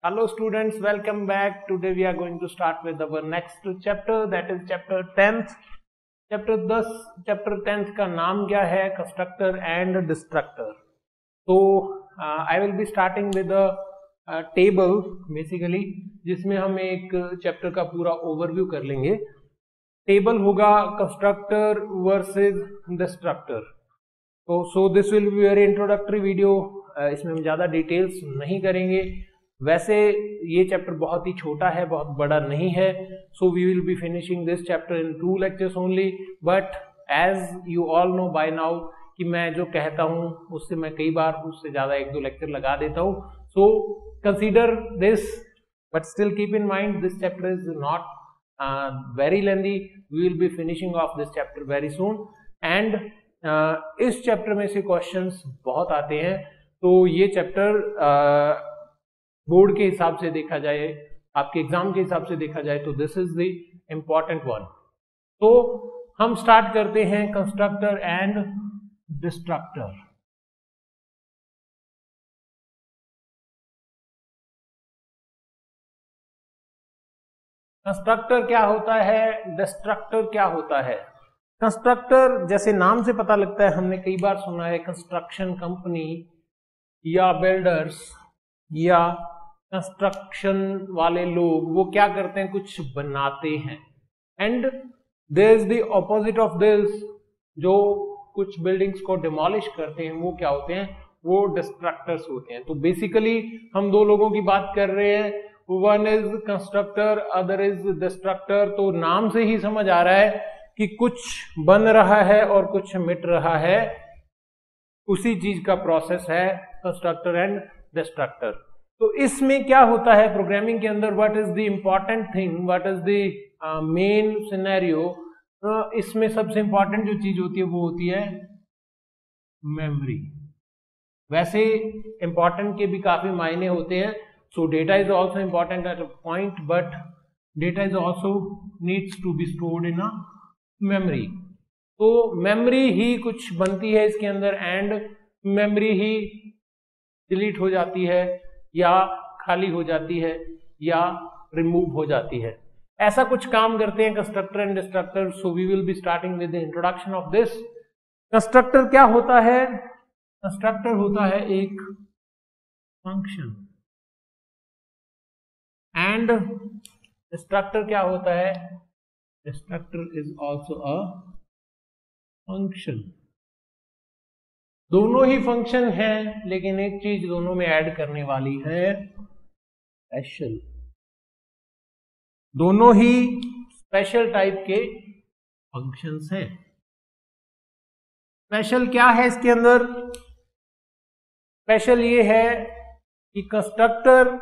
Hello students, welcome back. Today we are going to start with our next chapter, that is chapter 10th. Chapter 10th का नाम क्या है? Constructor and Destructor. So I will be starting with a table basically, जिसमें हम एक chapter का पूरा overview कर लेंगे. टेबल होगा constructor versus destructor. So this will be very introductory video. इसमें हम ज़्यादा डिटेल्स नहीं करेंगे. वैसे ये चैप्टर बहुत ही छोटा है, बहुत बड़ा नहीं है. So we will be finishing this chapter in 2 lectures only. But as you all know by now कि मैं जो कहता हूँ उससे मैं कई बार उससे ज़्यादा 1-2 लेक्चर लगा देता हूँ. So consider this, but still keep in mind this chapter is not very lengthy. We will be finishing off this chapter very soon. And इस चैप्टर में से क्वेश्चंस बहुत आते हैं. तो ये चैप्टर बोर्ड के हिसाब से देखा जाए, आपके एग्जाम के हिसाब से देखा जाए तो this is the important one. तो हम स्टार्ट करते हैं कंस्ट्रक्टर एंड डिस्ट्रक्टर. कंस्ट्रक्टर क्या होता है, डिस्ट्रक्टर क्या होता है? कंस्ट्रक्टर जैसे नाम से पता लगता है, हमने कई बार सुना है कंस्ट्रक्शन कंपनी या बिल्डर्स या कंस्ट्रक्शन वाले लोग वो क्या करते हैं, कुछ बनाते हैं. And there is the opposite of this, जो कुछ बिल्डिंग्स को डिमोलिश करते हैं वो क्या होते हैं, वो डिस्ट्रक्टर्स होते हैं. तो बेसिकली हम दो लोगों की बात कर रहे हैं, one is constructor, other is destructor. तो नाम से ही समझ आ रहा है कि कुछ बन रहा है और कुछ मिट रहा है, उसी चीज का प्रोसेस है कंस्ट्रक्टर एंड डिस्ट्रक्टर. तो इसमें क्या होता है प्रोग्रामिंग के अंदर, what is the important thing, what is the main scenario. इसमें सबसे इंपॉर्टेंट जो चीज होती है वो होती है मेमोरी. वैसे इंपॉर्टेंट के भी काफी मायने होते हैं. So data is also important at a point, but data is also needs to be stored in a memory. तो मेमोरी ही कुछ बनती है इसके अंदर, एंड मेमोरी ही डिलीट हो जाती है या खाली हो जाती है या रिमूव हो जाती है. ऐसा कुछ काम करते हैं constructor and destructor. So we will be starting with the introduction of this. Constructor क्या होता है? कंस्ट्रक्टर होता है एक फंक्शन, एंड डिस्ट्रक्टर क्या होता है? Destructor is also a function. दोनों ही फंक्शन हैं, लेकिन एक चीज दोनों में ऐड करने वाली है, स्पेशल. दोनों ही स्पेशल टाइप के फंक्शंस हैं. स्पेशल क्या है इसके अंदर? स्पेशल ये है कि कंस्ट्रक्टर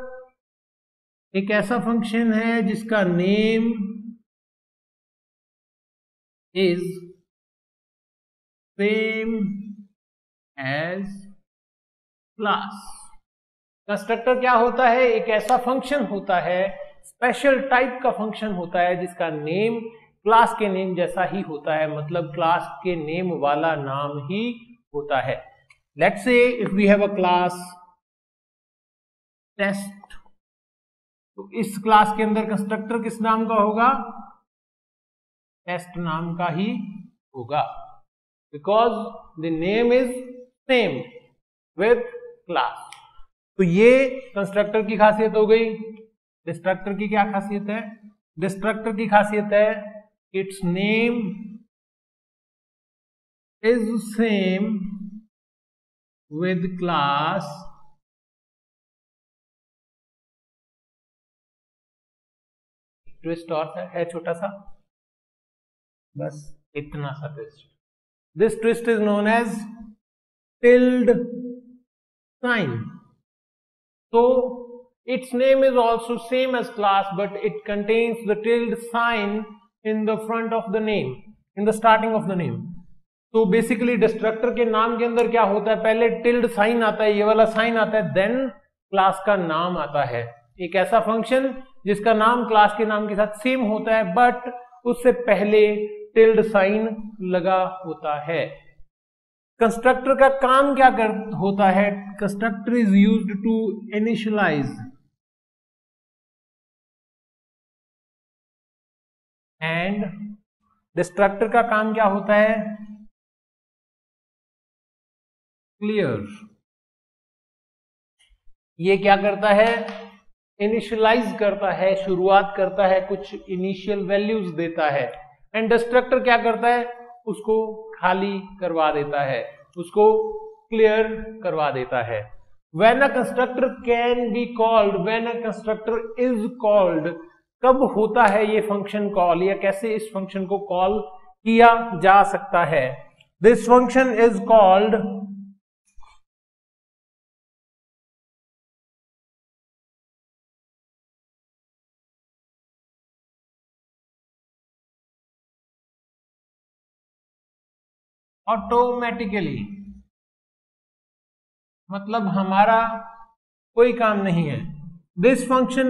एक ऐसा फंक्शन है जिसका name is same as class. Constructor क्या होता है? एक ऐसा फंक्शन होता है, स्पेशल टाइप का फंक्शन होता है जिसका नेम क्लास के नेम जैसा ही होता है, मतलब क्लास के नेम वाला नाम ही होता है. Let's say if we have a class test, तो इस क्लास के अंदर कंस्ट्रक्टर किस नाम का होगा? टेस्ट नाम का ही होगा, because the name is same with class. तो ये कंस्ट्रक्टर की खासियत हो गई. डिस्ट्रक्टर की क्या खासियत है? डिस्ट्रक्टर की खासियत है it's name is same with class twist और है छोटा सा, बस इतना सा twist. This twist is known as tilde sign. So its name is also same as class, but it contains the tilde sign in the front of the name, in the starting of the name. तो basically destructor के नाम के अंदर क्या होता है? पहले tilde sign आता है, ये वाला साइन आता है, देन क्लास का नाम आता है. एक ऐसा फंक्शन जिसका नाम क्लास के नाम के साथ सेम होता है, बट उससे पहले टिल्ड साइन लगा होता है. कंस्ट्रक्टर का काम क्या होता है? Constructor is used to initialize and destructor का काम क्या होता है? क्लियर। ये क्या करता है? इनिशियलाइज करता है, शुरुआत करता है, कुछ इनिशियल वैल्यूज देता है। एंड डिस्ट्रक्टर क्या करता है? उसको खाली करवा देता है, उसको क्लियर करवा देता है। When a constructor can be called, when a constructor is called, कब होता है ये फंक्शन कॉल, या कैसे इस फंक्शन को कॉल किया जा सकता है? This function is called automatically. मतलब हमारा कोई काम नहीं है। This function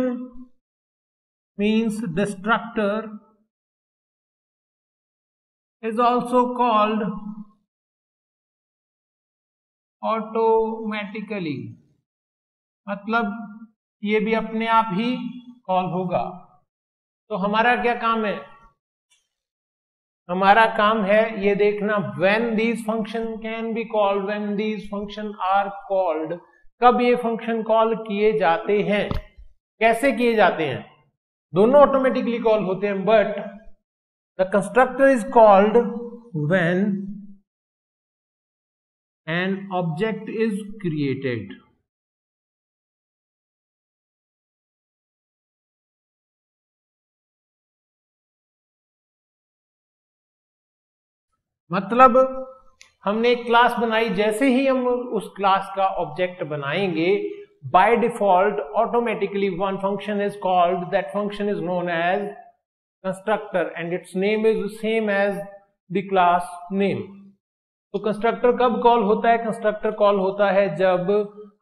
means destructor is also called automatically, मतलब ये भी अपने आप ही कॉल होगा। तो हमारा क्या काम है? हमारा काम है ये देखना when these function can be called, when these function are called, कब ये फंक्शन कॉल किए जाते हैं, कैसे किए जाते हैं। दोनों ऑटोमेटिकली कॉल होते हैं, but the constructor is called when an object is created. मतलब हमने एक क्लास बनाई, जैसे ही हम उस क्लास का ऑब्जेक्ट बनाएंगे, by default automatically one function is called, that function is known as constructor and its name is same as the class name. तो कंस्ट्रक्टर कब कॉल होता है? कंस्ट्रक्टर कॉल होता है जब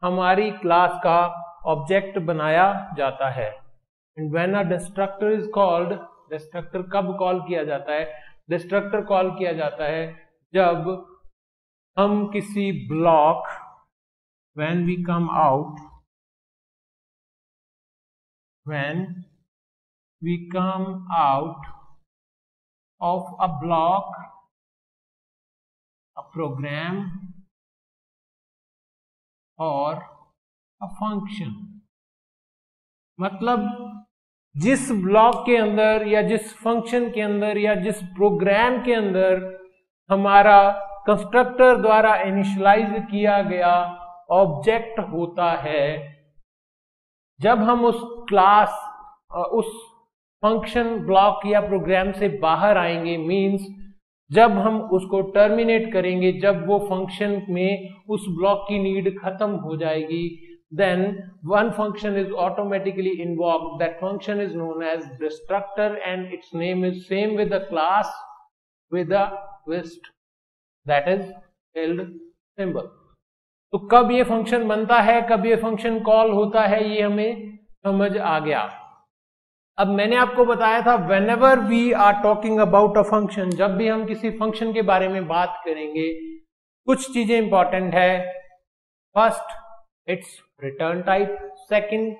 हमारी क्लास का ऑब्जेक्ट बनाया जाता है। And when a destructor is called, destructor कब कॉल किया जाता है? डिस्ट्रक्टर कॉल किया जाता है जब हम किसी block, when we come out, when we come out of a block, a program or a function। मतलब जिस ब्लॉक के अंदर या जिस फंक्शन के अंदर या जिस प्रोग्राम के अंदर हमारा कंस्ट्रक्टर द्वारा इनिशियलाइज किया गया ऑब्जेक्ट होता है, जब हम उस क्लास, उस फंक्शन ब्लॉक या प्रोग्राम से बाहर आएंगे, मींस जब हम उसको टर्मिनेट करेंगे, जब वो फंक्शन में उस ब्लॉक की नीड खत्म हो जाएगी, then one function is automatically invoked. That function is known as destructor and its name is same with the class with a twist, that is tilde symbol। तो कब ये फंक्शन बनता है, कब ये फंक्शन कॉल होता है, ये हमें समझ आ गया। अब मैंने आपको बताया था whenever we are talking about a function, जब भी हम किसी फंक्शन के बारे में बात करेंगे, कुछ चीजें इंपॉर्टेंट है। First, it's return type, second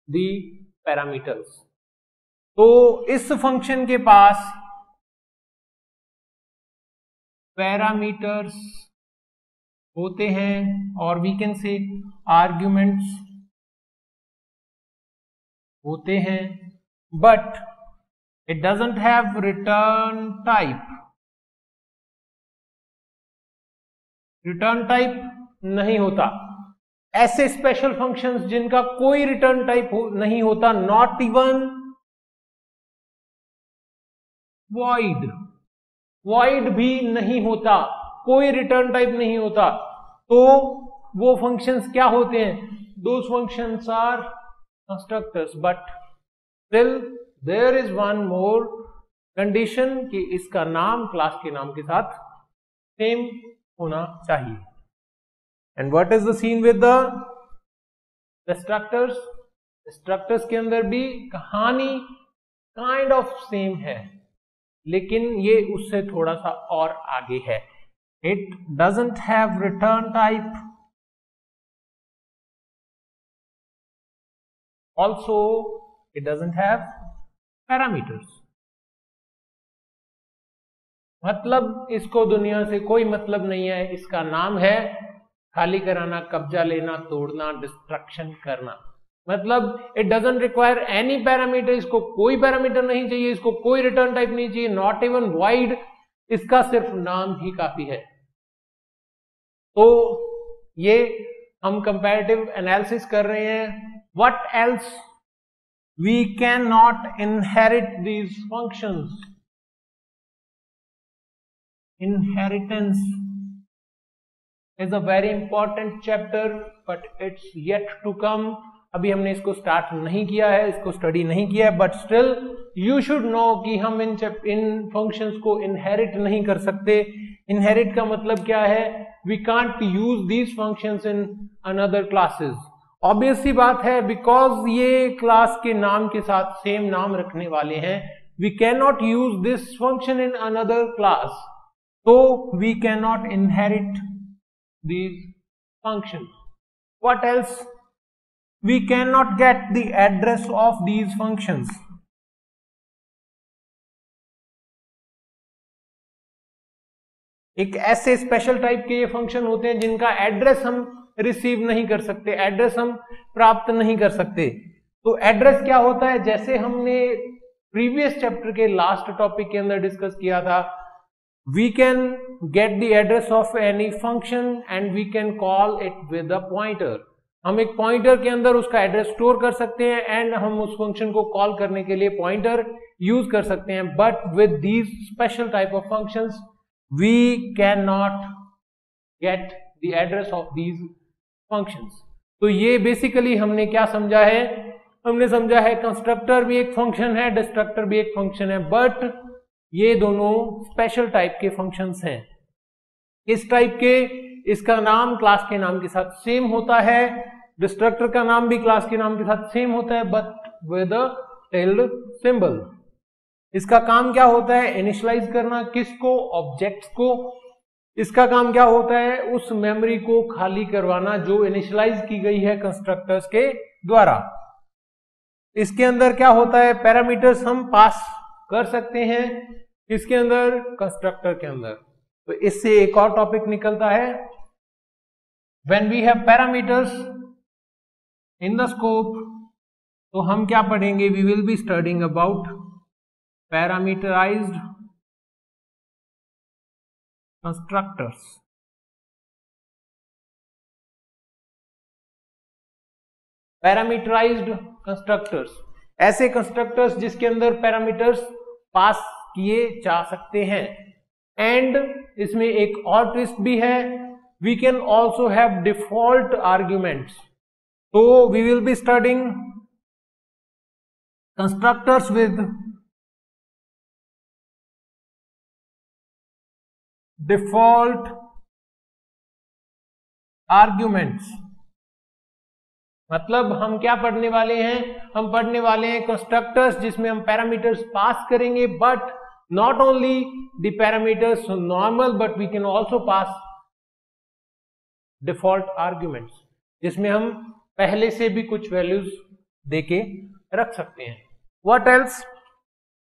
the parameters. तो इस फंक्शन के पास पैरामीटर्स होते हैं, और वी कैन से आर्ग्यूमेंट्स होते हैं, but it doesn't have return type। Return type नहीं होता। ऐसे स्पेशल फंक्शंस जिनका कोई रिटर्न टाइप नहीं होता, नॉट इवन वॉइड, वॉइड भी नहीं होता, कोई रिटर्न टाइप नहीं होता, तो वो फंक्शंस क्या होते हैं? Those functions are constructors. But still there is one more condition कि इसका नाम क्लास के नाम के साथ सेम होना चाहिए। And what is the scene with the destructors? Destructors के अंदर भी कहानी काइंड ऑफ सेम है, लेकिन ये उससे थोड़ा सा और आगे है। It doesn't have return type, also it doesn't have parameters. मतलब इसको दुनिया से कोई मतलब नहीं है, इसका नाम है खाली कराना, कब्जा लेना, तोड़ना, डिस्ट्रक्शन करना। मतलब it doesn't require any parameter, इसको कोई पैरामीटर नहीं चाहिए, इसको कोई रिटर्न टाइप नहीं चाहिए, नॉट इवन वॉइड, इसका सिर्फ नाम ही काफी है। तो ये हम कंपैरेटिव एनालिसिस कर रहे हैं। What else, we can not inherit these functions. Inheritance is a very important chapter, but it's yet to come. अभी हमने इसको स्टार्ट नहीं किया है, इसको स्टडी नहीं किया है, but still you should know कि हम इन फंक्शंस को इनहेरिट नहीं कर सकते। इनहेरिट का मतलब क्या है? We can't use these functions in another classes. Obvious सी बात है, बिकॉज ये क्लास के नाम के साथ सेम नाम रखने वाले हैं, we can not use this function in another class, so we cannot inherit these functions. What else? We cannot get the address of these functions. एक ऐसे स्पेशल टाइप के ये फंक्शन होते हैं जिनका एड्रेस हम रिसीव नहीं कर सकते, एड्रेस हम प्राप्त नहीं कर सकते। तो एड्रेस क्या होता है? जैसे हमने प्रीवियस चैप्टर के लास्ट टॉपिक के अंदर डिस्कस किया था, we can get the address of any function and we can call it with a pointer. हम एक पॉइंटर के अंदर उसका एड्रेस स्टोर कर सकते हैं एंड हम उस फंक्शन को कॉल करने के लिए पॉइंटर यूज कर सकते हैं। But with these special type of functions we can not get the address of these functions. तो ये बेसिकली हमने क्या समझा है? हमने समझा है कंस्ट्रक्टर भी एक फंक्शन है, डिस्ट्रक्टर भी एक फंक्शन है, बट ये दोनों स्पेशल टाइप के फंक्शंस हैं। इस टाइप के, इसका नाम क्लास के नाम के साथ सेम होता है, डिस्ट्रक्टर का नाम भी क्लास के नाम के साथ सेम होता है, but with a tilde symbol. इसका काम क्या होता है? इनिशियलाइज करना। किसको? ऑब्जेक्ट्स को। इसका काम क्या होता है? उस मेमोरी को खाली करवाना जो इनिशियलाइज की गई है कंस्ट्रक्टर्स के द्वारा। इसके अंदर क्या होता है? पैरामीटर्स हम पास कर सकते हैं इसके अंदर, कंस्ट्रक्टर के अंदर। तो इससे एक और टॉपिक निकलता है, when we have parameters in the scope, तो हम क्या पढ़ेंगे? We will be studying about parameterized constructors. Parameterized constructors, ऐसे कंस्ट्रक्टर्स जिसके अंदर पैरामीटर्स पास किए जा सकते हैं। एंड इसमें एक और ट्विस्ट भी है, we can also have default arguments. तो we will be studying constructors with default arguments. मतलब हम क्या पढ़ने वाले हैं? हम पढ़ने वाले हैं कंस्ट्रक्टर्स जिसमें हम पैरामीटर्स पास करेंगे, but not only the parameters normal, but we can also pass default arguments, जिसमें हम पहले से भी कुछ वैल्यूज देके रख सकते हैं। What else?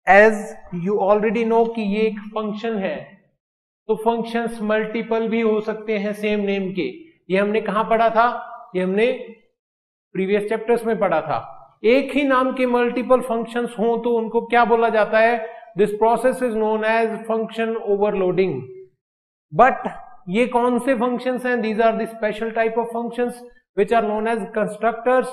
As you already know कि ये एक फंक्शन है, तो फंक्शंस मल्टीपल भी हो सकते हैं सेम नेम के। ये हमने कहां पढ़ा था? ये हमने प्रीवियस चैप्टर्स में पढ़ा था। एक ही नाम के मल्टीपल फंक्शंस हों तो उनको क्या बोला जाता है? This process is known as function overloading. But ये कौन से फंक्शंस हैं? These are the special type of functions which are known as constructors.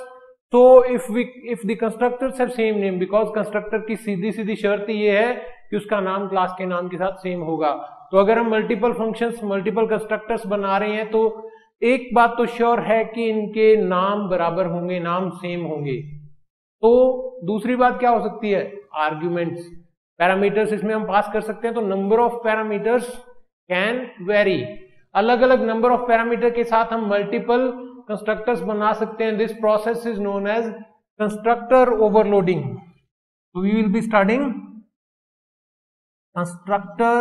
So if the constructors have same name, because constructor की सीधी सीधी शर्त ये है कि उसका नाम क्लास के नाम के साथ सेम होगा। तो अगर हम मल्टीपल फंक्शंस, मल्टीपल कंस्ट्रक्टर्स बना रहे हैं तो एक बात तो श्योर है कि इनके नाम बराबर होंगे, नाम सेम होंगे। तो दूसरी बात क्या हो सकती है? आर्ग्यूमेंट्स, पैरामीटर्स इसमें हम पास कर सकते हैं, तो number of parameters can very. अलग अलग नंबर ऑफ पैरामीटर के साथ हम मल्टीपल कंस्ट्रक्टर्स बना सकते हैं। This process is known as constructor overloading. So we will be studying constructor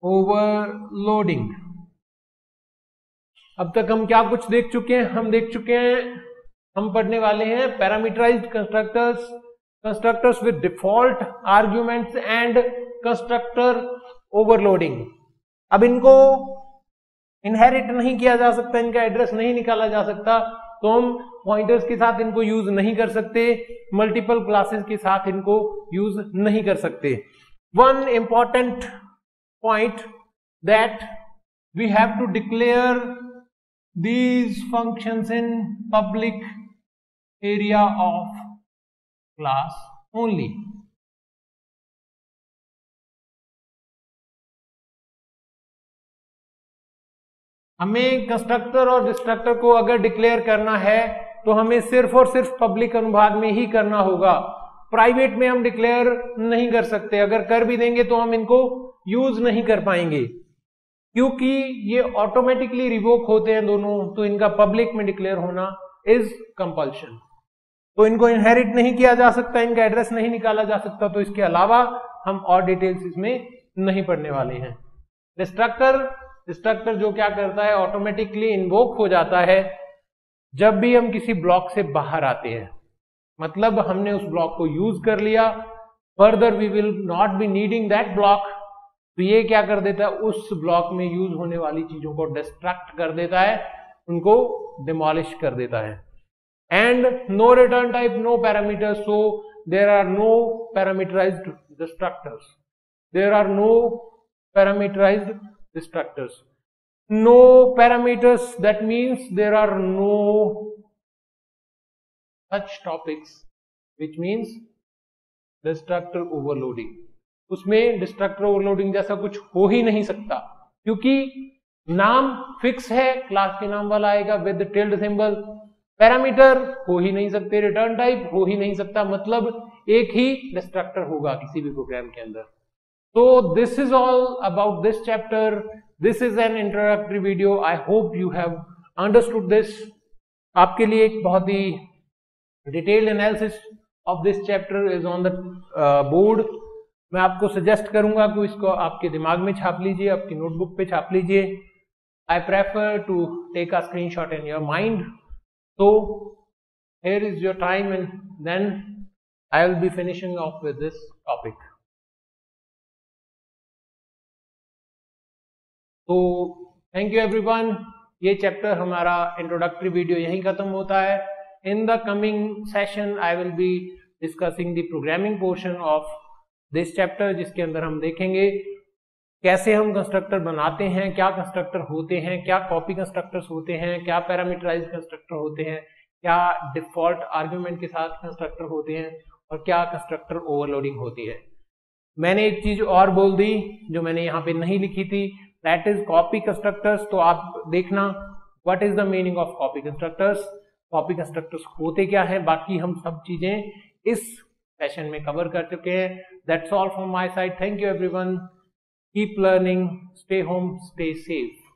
overloading. अब तक हम क्या कुछ देख चुके हैं? हम पढ़ने वाले हैं parameterized constructors, constructors with default arguments and constructor overloading. अब इनको इनहेरिट नहीं किया जा सकता, इनका एड्रेस नहीं निकाला जा सकता, तो हम पॉइंटर्स के साथ इनको यूज नहीं कर सकते, मल्टीपल क्लासेस के साथ इनको यूज नहीं कर सकते। One important point that we have to declare these functions in public area of class only। हमें कंस्ट्रक्टर और डिस्ट्रक्टर को अगर डिक्लेयर करना है तो हमें सिर्फ और सिर्फ पब्लिक अनुभाग में ही करना होगा, प्राइवेट में हम डिक्लेयर नहीं कर सकते। अगर कर भी देंगे तो हम इनको यूज नहीं कर पाएंगे, क्योंकि ये ऑटोमेटिकली रिवोक होते हैं दोनों, तो इनका पब्लिक में डिक्लेयर होना इज कंपल्शन। तो इनको इनहेरिट नहीं किया जा सकता, इनका एड्रेस नहीं निकाला जा सकता, तो इसके अलावा हम और डिटेल्स इसमें नहीं पढ़ने वाले हैं। डिस्ट्रक्टर जो क्या करता है, ऑटोमेटिकली इन्वोक हो जाता है जब भी हम किसी ब्लॉक से बाहर आते हैं, मतलब हमने उस ब्लॉक को यूज कर लिया, further we will not be needing that block, तो ये क्या कर देता है, उस ब्लॉक में यूज होने वाली चीजों को डिस्ट्रक्ट कर देता है, उनको डिमोलिश कर देता है। And no return type, no parameters, so there are no parameterized destructors, there are no parameterized destructors, no parameters, that means there are no such topics which means destructor overloading. उसमें destructor overloading जैसा कुछ हो ही नहीं सकता, क्योंकि नाम fix है, class के नाम वाला आएगा विद टिल्ड सिंबल, पैरामीटर हो ही नहीं सकते, रिटर्न टाइप हो ही नहीं सकता, मतलब एक ही डिस्ट्रक्टर होगा किसी भी प्रोग्राम के अंदर। तो this is all about this chapter, this is an introductory video, I hope you have understood this. आपके लिए एक बहुत ही detailed analysis of this chapter is on the board. मैं आपको सजेस्ट करूंगा कि इसको आपके दिमाग में छाप लीजिए, आपकी नोटबुक पे छाप लीजिए। I prefer to take a screenshot in your mind. So here is your time, and then I will be finishing off with this topic. So thank you everyone. ये चैप्टर हमारा इंट्रोडक्टरी वीडियो यहीं खत्म होता है। In the coming session I will be discussing the programming portion of this chapter, जिसके अंदर हम देखेंगे कैसे हम कंस्ट्रक्टर बनाते हैं, क्या कंस्ट्रक्टर होते हैं, क्या कॉपी कंस्ट्रक्टर्स होते हैं, क्या पैरामीटराइज्ड कंस्ट्रक्टर होते हैं, क्या डिफॉल्ट आर्ग्यूमेंट के साथ कंस्ट्रक्टर होते हैं, और क्या कंस्ट्रक्टर ओवरलोडिंग होती है। मैंने एक चीज और बोल दी जो मैंने यहाँ पे नहीं लिखी थी, दैट इज कॉपी कंस्ट्रक्टर्स। तो आप देखना what is the meaning of copy constructors, copy constructors होते क्या है, बाकी हम सब चीजें इस सेशन में कवर कर चुके हैं। That's all from my side, thank you everyone, keep learning, stay home, stay safe.